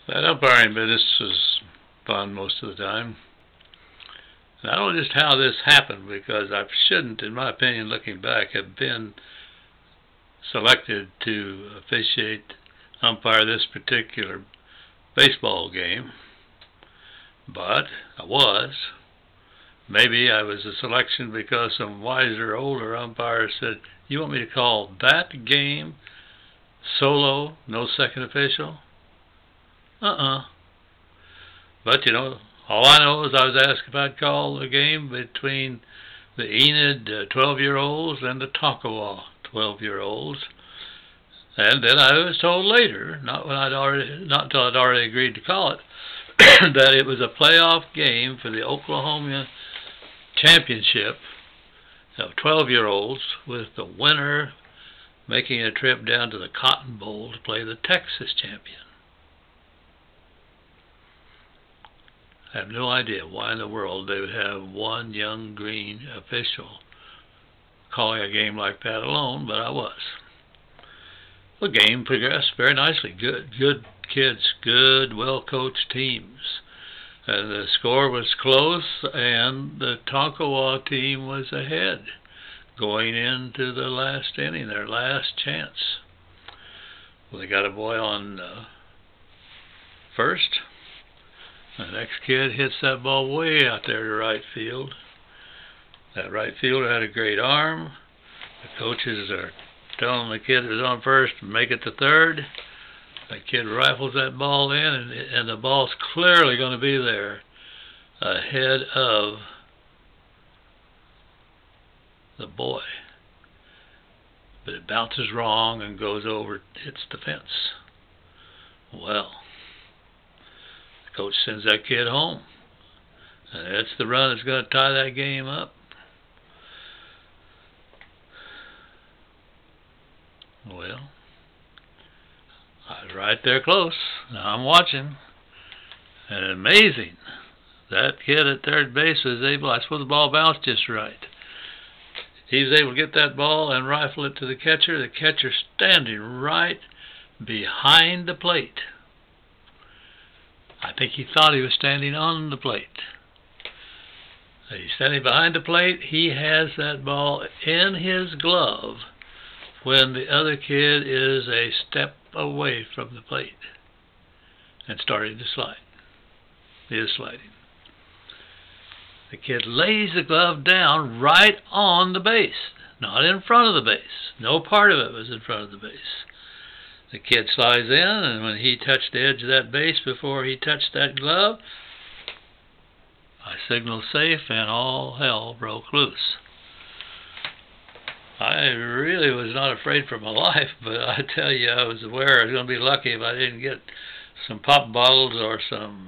That umpiring business was fun most of the time. And I don't know just how this happened, because I shouldn't, in my opinion, looking back, have been selected to officiate, umpire this particular baseball game. But I was. Maybe I was a selection because some wiser, older umpires said, "You want me to call that game solo, no second official?" But, all I know is I was asked if I'd call a game between the Enid 12-year-olds and the Tonkawa 12-year-olds. And then I was told later, not until I'd already agreed to call it, that it was a playoff game for the Oklahoma championship of 12-year-olds, with the winner making a trip down to the Cotton Bowl to play the Texas champion. I have no idea why in the world they would have one young green official calling a game like that alone, but I was. The game progressed very nicely. Good kids, good, well-coached teams. And the score was close, and the Tonkawa team was ahead going into the last inning, their last chance. Well, they got a boy on first. The next kid hits that ball way out there to right field. That right fielder had a great arm. The coaches are telling the kid who's on first to make it to third. That kid rifles that ball in, and the ball's clearly going to be there ahead of the boy. But it bounces wrong and goes over, hits the fence. Well, the coach sends that kid home. And that's the run that's going to tie that game up. Well, I was right there close. Now I'm watching. And amazing. That kid at third base was able, I suppose the ball bounced just right. He was able to get that ball and rifle it to the catcher standing right behind the plate. I think he thought he was standing on the plate. He's standing behind the plate. He has that ball in his glove when the other kid is a step away from the plate and starting to slide. He is sliding. The kid lays the glove down right on the base, not in front of the base. No part of it was in front of the base. The kid slides in, and when he touched the edge of that base before he touched that glove, I signaled safe, and all hell broke loose. I really was not afraid for my life, but I tell you, I was aware I was going to be lucky if I didn't get some pop bottles or something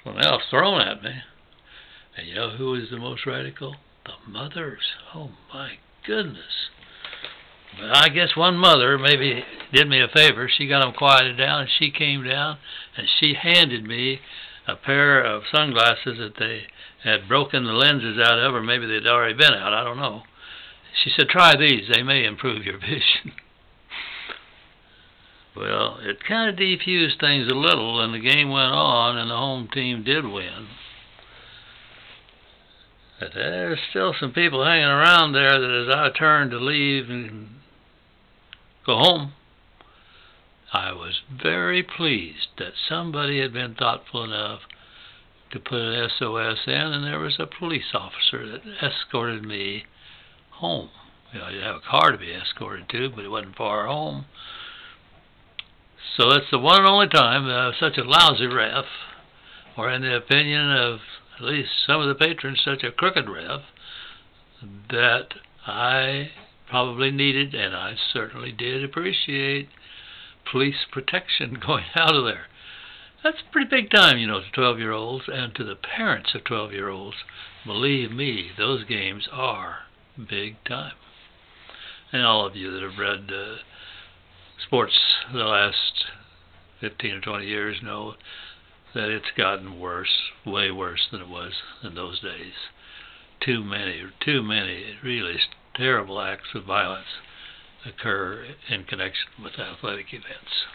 else thrown at me. And you know who was the most radical? The mothers. Oh my goodness. But I guess one mother maybe did me a favor. She got them quieted down, and she came down and she handed me a pair of sunglasses that they had broken the lenses out of, or maybe they'd already been out, I don't know. She said, "Try these, they may improve your vision." Well, it kind of defused things a little, and the game went on, and the home team did win. But there's still some people hanging around there that as I turned to leave and go home, I was very pleased that somebody had been thoughtful enough to put an SOS in, and there was a police officer that escorted me home. I didn't have a car to be escorted to, but it wasn't far home. So that's the one and only time such a lousy ref, or in the opinion of at least some of the patrons, such a crooked ref, that I probably needed, and I certainly did appreciate, police protection going out of there. That's a pretty big time, to 12-year-olds and to the parents of 12-year-olds. Believe me, those games are big time. And all of you that have read sports the last 15 or 20 years know that it's gotten worse, way worse than it was in those days. Too many really terrible acts of violence occur in connection with athletic events.